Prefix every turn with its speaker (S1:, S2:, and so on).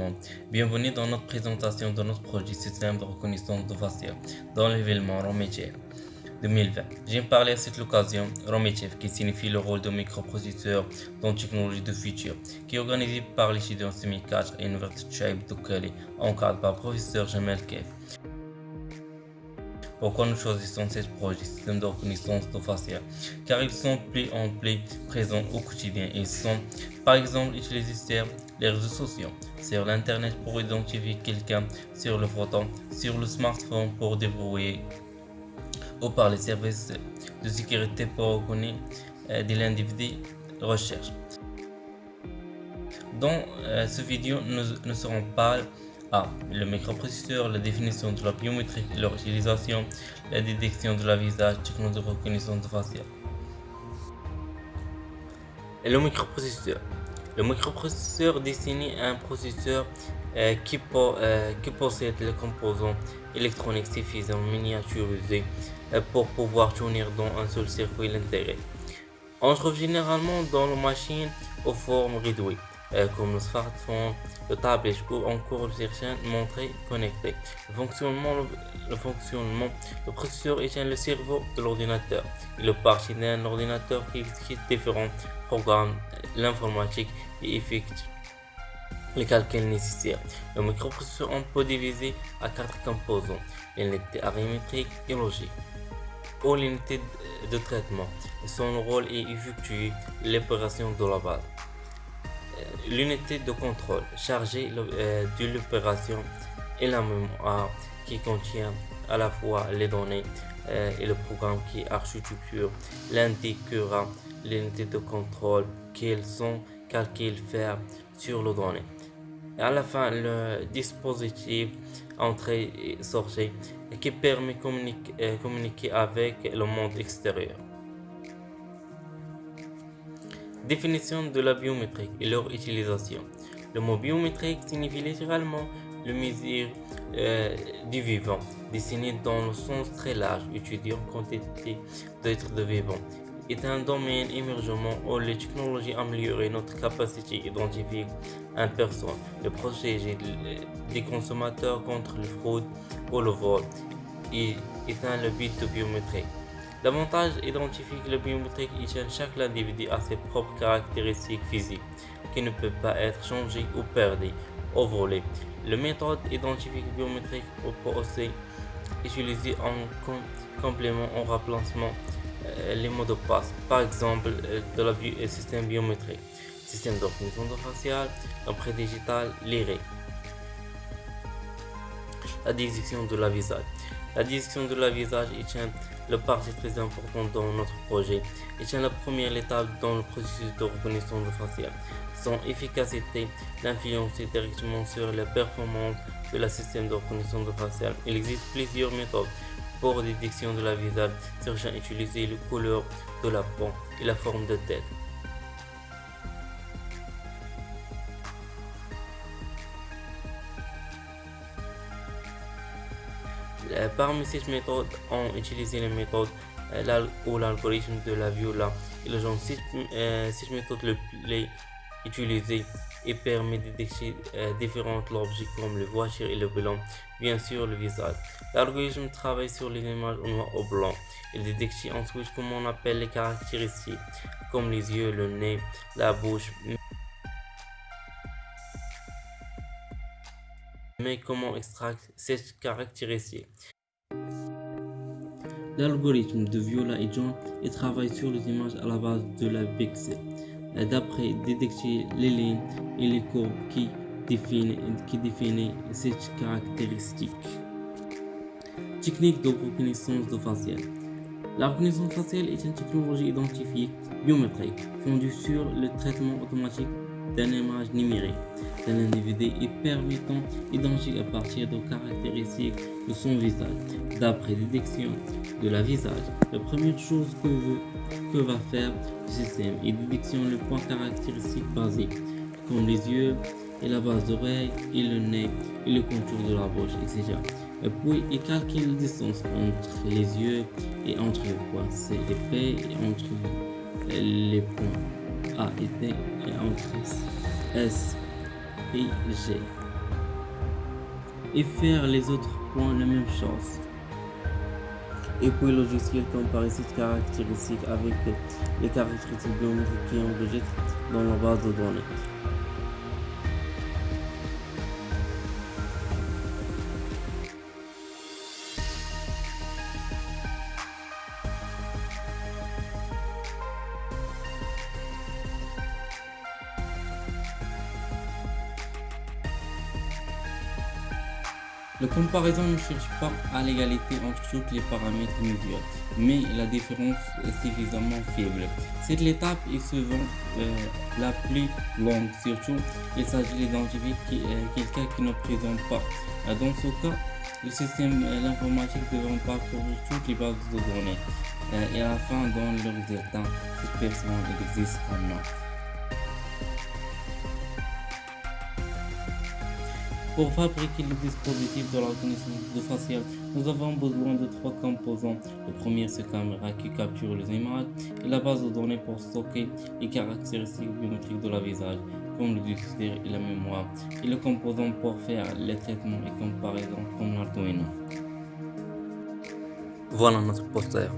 S1: monde, bienvenue dans notre présentation de notre projet système de reconnaissance de facial dans l'événement Roméchef 2020. J'aime parler à cette occasion Roméchef qui signifie le rôle de microprocesseur dans la technologie du futur, qui est organisé par l'étudiant Semikach à l'Université Chaib de Calais, encadré par le professeur Jamel Kef. Pourquoi nous choisissons ce projet système de reconnaissance de facial? Car ils sont plus en plus présents au quotidien. Ils sont par exemple utilisés sur les réseaux sociaux, sur l'internet pour identifier quelqu'un, sur le photo, sur le smartphone pour débrouiller ou par les services de sécurité pour reconnaître de l'individu recherche. Dans ce vidéo, nous serons pas le microprocesseur, la définition de la biométrie et leur utilisation, la détection de la visage, technologie de reconnaissance faciale. Et le microprocesseur. Le microprocesseur désigne un processeur qui possède les composants électroniques suffisants miniaturisés pour pouvoir tourner dans un seul circuit intégré. On trouve généralement dans les machines aux formes réduites, comme le smartphone, le tablette ou encore certaines montres connectées. Le processeur est le cerveau de l'ordinateur. Il est partie d'un ordinateur qui exécute différents programmes, l'informatique et effectue les calculs nécessaires. Le microprocesseur on peut diviser à 4 composants: l'unité arithmétique et logique, ou l'unité de traitement. Son rôle est effectuer l'opération de la base. L'unité de contrôle, chargée de l'opération, et la mémoire qui contient à la fois les données et le programme qui architecture l'indiquera l'unité de contrôle qu'ils sont calculés faire sur les données. Et à la fin, le dispositif entrée et sortie qui permet de communiquer avec le monde extérieur. Définition de la biométrie et leur utilisation. Le mot biométrique signifie littéralement le mesure du vivant, dessiné dans le sens très large, étudiant quantité d'êtres de vivants. Est un domaine émergent où les technologies améliorent notre capacité d'identifier une personne, de protéger les consommateurs contre le fraude ou le vol, et éteint le but de biométrique. L'avantage identifique le biométrique est que chaque individu a ses propres caractéristiques physiques qui ne peuvent pas être changées ou perdues ou volées. La méthode identifique biométrique peut aussi utiliser en complément au remplacement les mots de passe, par exemple de la système biométrique, système de reconnaissance faciale, empreinte digitale, l'IRE. La détection de la visage. La détection de la visage est une partie très importante dans notre projet et la première étape dans le processus de reconnaissance faciale. Son efficacité influence directement sur la performance de la système de reconnaissance faciale. Il existe plusieurs méthodes pour la détection de la visage, sachant utiliser la couleur de la peau et la forme de tête. Parmi ces méthodes, on utilise les méthodes ou l'algorithme de la Viola. Ils ont six méthodes les utilisées et permet de détecter différents objets comme les voitures et le blanc, bien sûr le visage. L'algorithme travaille sur les images en noir ou blanc. Il détecte ensuite comment on appelle les caractéristiques, comme les yeux, le nez, la bouche. Mais comment extraire ces caractéristiques? L'algorithme de Viola et John travaille sur les images à la base de la pixel, d'après détecter les lignes et les courbes qui définissent ces caractéristiques. Technique de reconnaissance de facial. La reconnaissance faciale est une technologie identifiée biométrique fondée sur le traitement automatique d'une image numérique d'un individu et permettant d'identifier à partir de caractéristiques de son visage. D'après détection de la visage, la première chose que va faire le système est détection de points caractéristiques basiques, comme les yeux et la base d'oreille et le nez et le contour de la bouche, etc. Et puis, il calcule la distance entre les yeux et entre les points C et P et entre les points A et D et entre S et G. et faire les autres points la même chose. Et puis le logiciel compare cette caractéristique avec les caractéristiques biométriques qui enregistrent dans la base de données. La comparaison ne cherche pas à l'égalité entre tous les paramètres mesurés, mais la différence est suffisamment faible. Cette étape est souvent la plus longue, surtout il s'agit d'identifier quelqu'un qui ne présente pas. Dans ce cas, le système informatique devra parcourir toutes les bases de données et à la fin donne le résultat. Cette personne existe ou non. Pour fabriquer le dispositif de la reconnaissance faciale, nous avons besoin de trois composants. Le premier, c'est la caméra qui capture les images et la base de données pour stocker les caractéristiques biométriques de la visage, comme le disque et la mémoire, et le composant pour faire les traitements et comparaisons comme l'Arduino. Voilà notre poster.